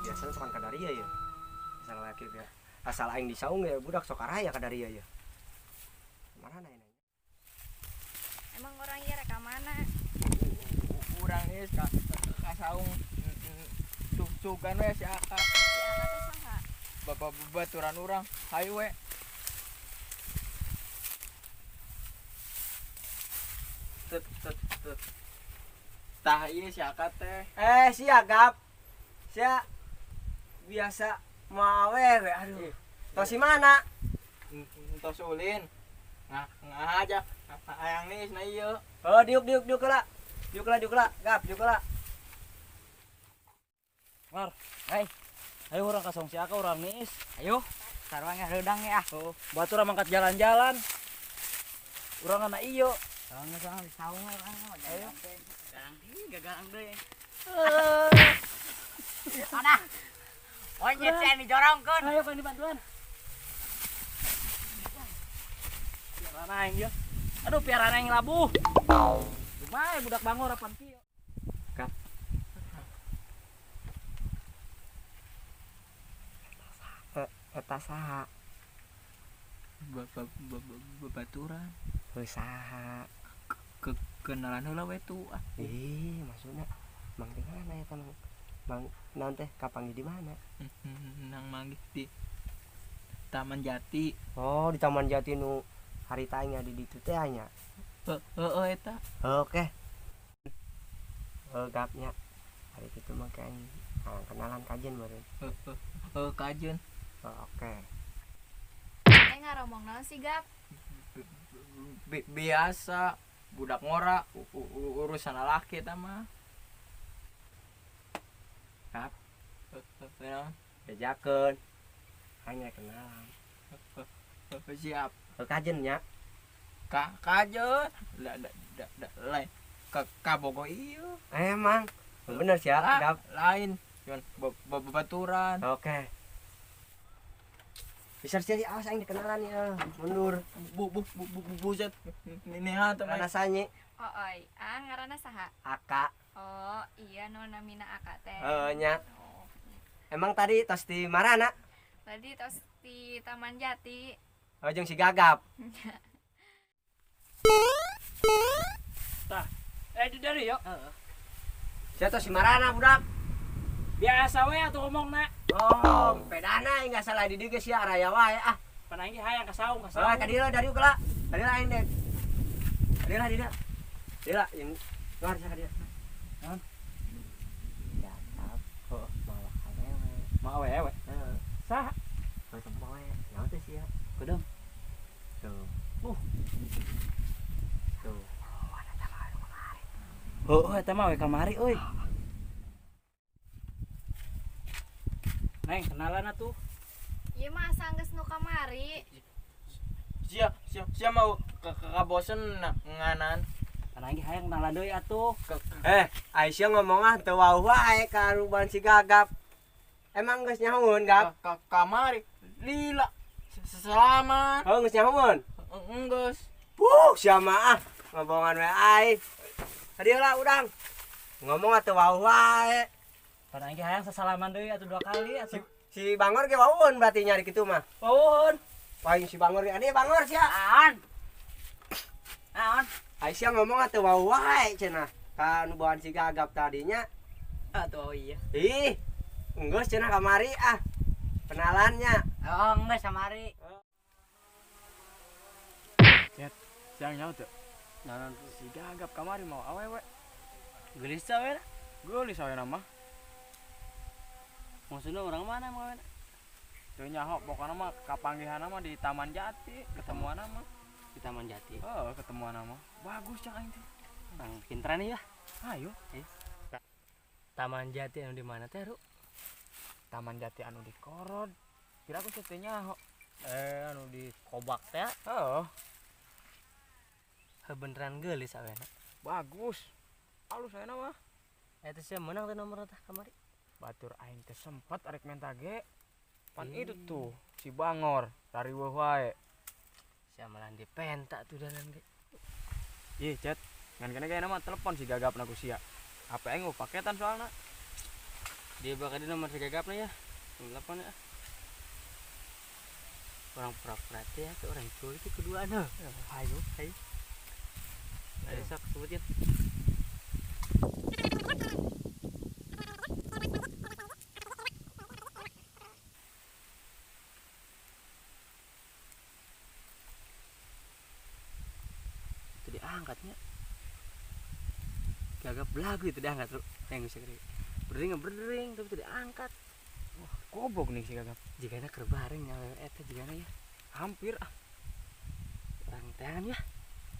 Biasanya sokan kadaria ya. Asal laki ya. Asal aing disaung ya budak sok araya kadaria ya. Mana ini? Emang orang iya reka mana? Urang geus ka saung sugan we si Aka. Si Aka teh saha? Baturan urang. Hayu we. Tut. Tah ieu si Aka teh. Si Agap. Sia biasa mau awewe aduh. Tau si mana? Tos ulin. Ngah aja. Hayang nis na ieu. Oh, diuk heula. Diuk heula. Gap, diuk heula. Mar, ayo orang kasong si Aka orang nis. Ayo. Sarwangnya redang ya. Oh, batur mangkat jalan-jalan. Urang anak iyo. Sarwangnya sarang saung urang. Ayo. Garang gagang deui. Ada. Onyet yang dijorongkeun. Ayo pan dibantuan. Piaran aing ya. Aduh piaran aing labuh. Lumayan budak bangor apan kieu. Kat. Eta saha? Baturan. Heuh saha? Kenalan heula we tu. Maksudnya mang di mana ya Mang? Mang naon teh kapanggih di mana? Nang manggih di Taman Jati. Oh, di Taman Jati nu haritanya di ditu teh nya. Heeh eta. Oke. Gapnya. Hari itu mah kayak kenalan kajen baru. Kajen. Oke. Ngaromong naon sih Gap? Biasa budak ngora urusan laki eta mah. Kap. Bejakeun. Hanya kenalan. Siap. Kajen nya. Kajen. Lain. Kabogo ieu. Emang. Bener sih ya, Gap. Lain. Cuman baturan. Oke. Bisa jadi awas aing dikenalan ya. Mundur. Buset. Niha teh Karena sanye Oi, ngaranna saha? Aka. Oh, iya nu namina Aka teh. Nya. Oh. Emang tadi tos di marana? Tadi tos di Taman Jati. Oh, jeung si Gagap. Tah. Di dari yuk. Sia tos si marana budak. Biasa we atuh ngomongna. Oh, pedana enggak salah di dieu geus sia raya wae ah. Pan aing hayang kasaung. Oh, tadi lah dari ukala. Tadi lah aing deh. Tadi lah dia. Dia lah yang luar sana dia. Naon? Ya, oh, malah awewe. Mau awewe. Heeh. Saha? Macam wae. Naon teh sia? Kedeung. Tuh. Tuh. Heuh eta mah we kamari euy. Neng, kenalan atuh. Ieu mah sanggeus nu kamari. Sia mau ka bosen nganan. Pan aing hayang kenalan deui atuh. Aisyah ngomong teu wau wae ka ruban si Gagap. Emang geus nyahoeun, Gap? Kamari. Lila. Selamat. Oh, geus nyahoeun. Enggeus. Sia mah ngobongan we ai. Tadi lah udang. Ngomong teu wau wae. Pan aing hayang sasalaman deui atuh 2 kali atuh. Si Bangor ge waueun berarti nyari kitu mah. Waueun. Paling si Bangor ge ade Bangor sia. Naon? Aisyah ngomong teu wau wae cenah. Ka nu bawaan si Gagap tadinya. Atuh iya. Ih, enggeus cenah kamari ah. Kenalannya. Oh, enggak samari. Siang nyaho teu? Naon si Gagap kamari mau awewe. Geulis we. Geulis we nama. Maksudna orang mana mau awewe? Teu nyaho pokona mah kapanggihanna mah di Taman Jati, ketemuanna mah Di Taman Jati. ketemuanna mah. Bagus cang aing teh. Bang pinteran ya. Ayo. Taman Jati anu di mana teh, Ru? Taman Jati anu di Korod. Kira aku setenya anu di Kobak teh. Oh, Beneran geulis awena. bagus. Alus ayeuna mah. Eta sia menang teh nomor tah kamari. Batur aing teh sempet arek menta ge. Pan itu tuh si Bangor dari wae. Sia malah dipenta tuh dalan ge. Ih, Cet. Ngan kene kayaknya mah telepon si gagapna ku sia. HP aing mau paketan soalna. Dia bakal di nomor si gagapna ya. Telepon ya. Orang pura-pura teh ya, orang culik itu kedua nah. Ayo. Ayo sok sebutin. Itu diangkatnya. Gagap belagu itu diangkat lu. Yang bisa kiri. Berdering tapi tidak angkat. Wah, goblok nih si gagap. Jigana keur bareng nyawa eta jigana ya. Hampir ah. Orang tangan ya.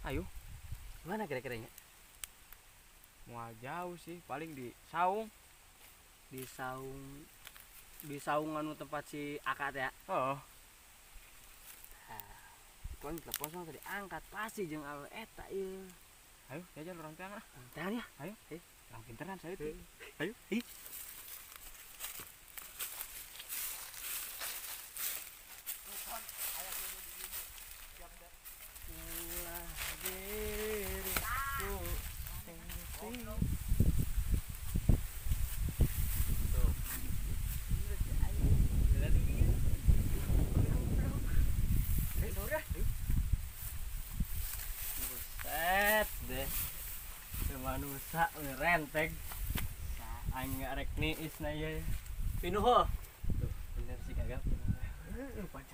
Ayo, Mana kira-kiranya? mau jauh sih, paling di saung. Di saung anu tempat si akad ya. Oh, Kon telepon sama tadi angkat pasti jeung awe eta ieu. ayo jajan orang tengah. Tangan ya. Ayo, orang pinteran saya itu. Ayo. Set deh. Manusia renteng. Aing arek niis na ieu. Pinuh. Bener sih kagak.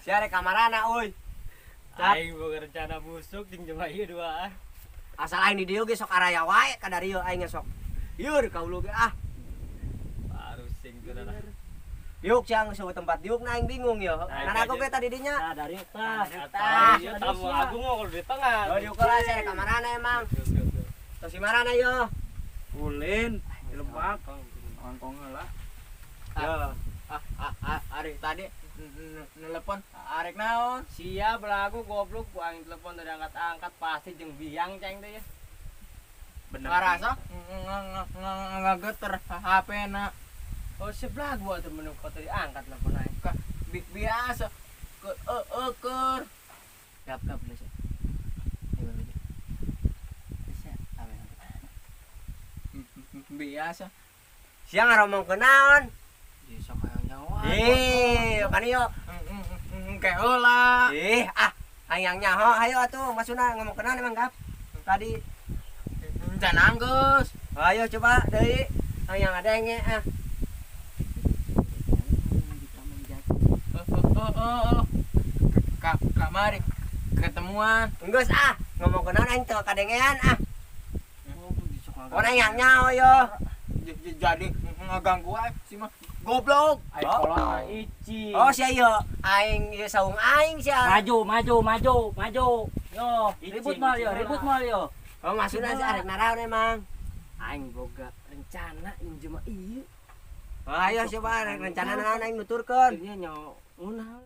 Si arek kamarana euy. Aing boga rencana busuk jeung jelema ieu duaan. Asal aing di dieu ge sok araya wae ka dari ieu aing sok. Yeur kaulu ge ah. Harus sing geuna. Diuk siang sewa tempat diuk na aing bingung ya. Aing Karena aku aja. ge tadi dinya. Nah, dari tah. Tah. Ieu tamu agung mah kalau di tengah. Oh diuk lah si arek kamarana emang. Terus si marana yo. Ulin, di Lebak. Angkong heula. Ya. Arek tadi nelpon arek naon? Sia belagu goblok ku aing telepon teu diangkat-angkat pasti jeung biang ceng teh ya. Bener. Ngarasa ngageter HP-na. Oh sebelah gua tuh menung kota diangkat telepon aing. Biasa keur. Gap lu sih. Biasa. Siang ngomong kenaon? Bisa kayak nyawa. Kan yo. Kayak heula. Ayang nyaho, ayo atuh masuna ngomong kenaon emang gap. Tadi Can anggeus. ayo coba deui. Ayang ada yang Kamari ketemuan. Enggeus ngomong kenaon aing teu kadengean Orang yang nyaho yo. Jadi ngaganggu aing si mah goblok. Ayo Oh. kolot mah ici. Oh sia yo, aing ieu saung aing sia. Maju. Yo, ribut mal yo. Oh maksudna si arek naraon emang. Aing boga rencana injem ieu. Oh, ayo coba arek rencana naon aing nuturkeun. Ieu nyaho ngunah.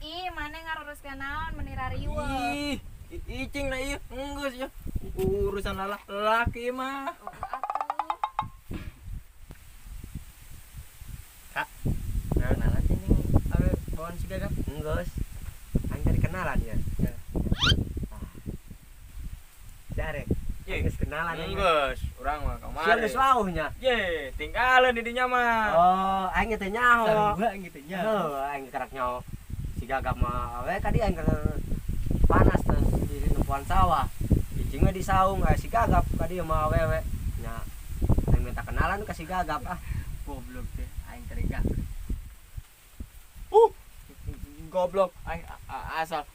Ih, mana ngaruruskeun naon menira riweuh. Ih, icing na ieu enggeus ya. Urusan laki mah. Kenalan ini awe bawaan si gagap. Enggeus. Aing tadi kenalan ya. Si arek. Geus kenalan aing. Enggeus, urang mah Sia kamari. geus wauhnya. Ye, tinggalin di dinya mah. Oh, aing teh nyaho. Sarua gitu nya. Heuh, aing kerak nyaho. Si gagap mah awe tadi aing panas teh di nempuan sawah. Cicing mah di saung si gagap ka dieu mah awewe. Nya aing minta kenalan ka si gagap Goblok deh, aing teriga. Goblok, aing asal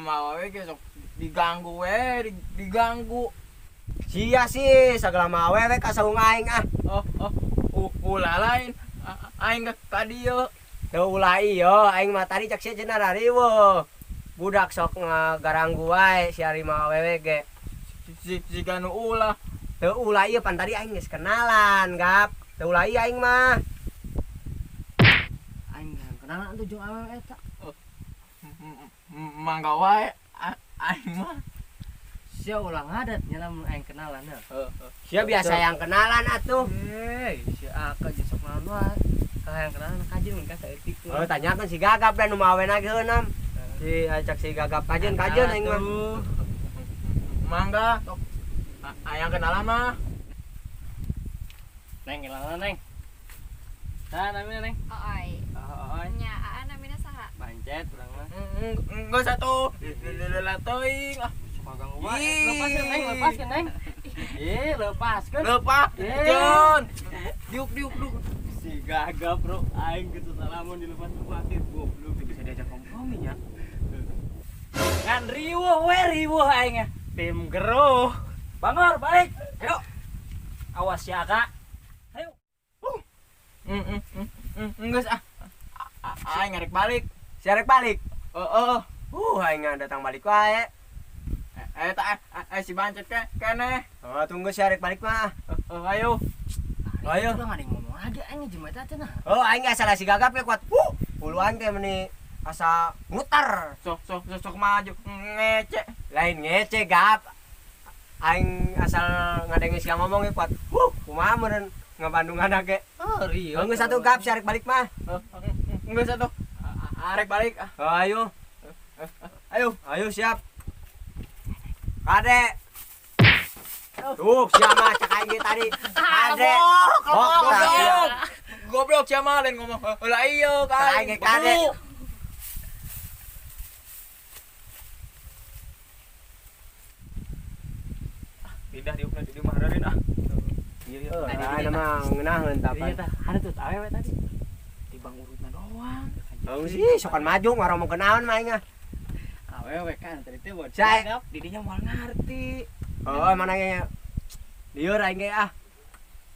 mau we ge sok diganggu we, diganggu. Sia sih sagala mah awewe ka saung aing Ulah lain. Aing ka dieu. Teu ulah ieu aing mah tadi cek sia cenah riweuh. Budak sok ngagaranggu wae si ari mah awewe ge. Si ganu ulah. Teu ulah ieu pan tadi aing geus kenalan, Gap. Teu ulah ieu aing mah. kenalan tuh jeung awewe eta. Mangga wae aing mah. Sia ulah ngadat nya lamun aing kenalan ya. Sia biasa yang kenalan atuh. Si Aka jeung sok naon wae. Kahayang kenalan kajin mun ka saeutik. Oh, tanyakan si Gagap dan nu mawe na geunam. Si ajak si Gagap kajeun aing mah. Mangga sok ayang kenalan mah. Neng kenalan neng. Tah namina neng. Oi. Oh, Nya aa namina saha? pancet urang mah. Enggak satu. Lelah teuing. Magang wae. Lepaskeun neng. Lepaskeun. Lepas. Jon. Diuk. Si Gagap bro, aing gitu salamun dilepas-lepasin goblok bisa diajak kompromi nya. Kan riweuh aing. Tim geruh. Bangor balik. Ayo. Awas ya, Kak. Ayo. Enggak aing ngarek balik. Si arek balik. Heeh. Aing datang balik wae. Eta si bancet kene. Oh, tunggu si arek balik mah. Ayo. Ayo. Udah ngade ngomong lagi aing jeung eta teh nah. Oh, aing asa si Gagap ya kuat. Puluhan teh meni asa ngutar. Sok maju ngece. Lain ngece Gap. Aing asal ngadenge sia ngomong kuat. Kumaha meureun ngabandungan ge. Oh, rieu. Geus satu Gap si arek balik mah. Enggak satu. Arek balik. Oh, ayo. Ayo siap. Kade. Tuh, siapa cak aing ge tadi. Kade. Goblok siapa lain ngomong. Lah iya Cak aing ge kade. Pindah diuk nanti di mahadarin ah. Iya. Ada mah ngeunaheun Iya tapan. tah, ada tuh awewe tadi. Tibang urutna doang. Oh sih, sokan maju ngaro mau kenaon mah aing ah. Awewe kan tadi teh buat Cai. Gagap, didinya moal ngarti. Oh, mana ge. Lieur aing ge ah.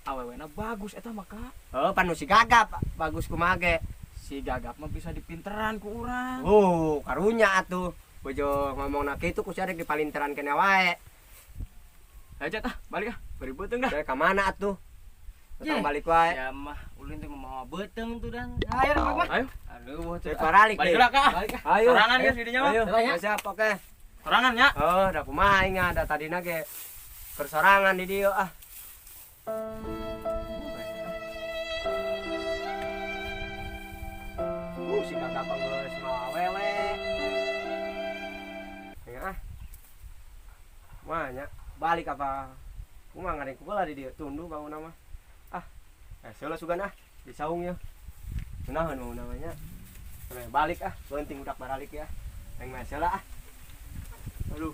Awewena bagus eta mah Kak. Oh, panu si Gagap bagus kumaha ge. Si Gagap mah bisa dipinteran ku urang. Karunya atuh. Bojo ngomongna kitu ku sarek dipalinteran kene wae. Aja tah, balik ah. Bari beuteung dah. Dari ka mana atuh? Datang Ye. balik wae. Ya mah ulin teh mau beuteng tuh dan. Ayo mah. Ayo. Aduh, Cek paralik Balik deh. lah Kak. Ayo. Sorangan geus didinya mah. Ayo. Sorangan. Siap, oke. Sorangan nya. Oh, da kumaha aing ada tadina ge persorangan di dieu ah. Si Gagap geus mau awewe. Ya ah. Kumaha balik apa? Kumaha ngadeng kula di dieu tunduh bangun mah. Ah. Seula sugan ah di saung ya. Kunaon mau namanya? Balik ah, penting udak baralik ya. Aing mah seula ah. Aduh.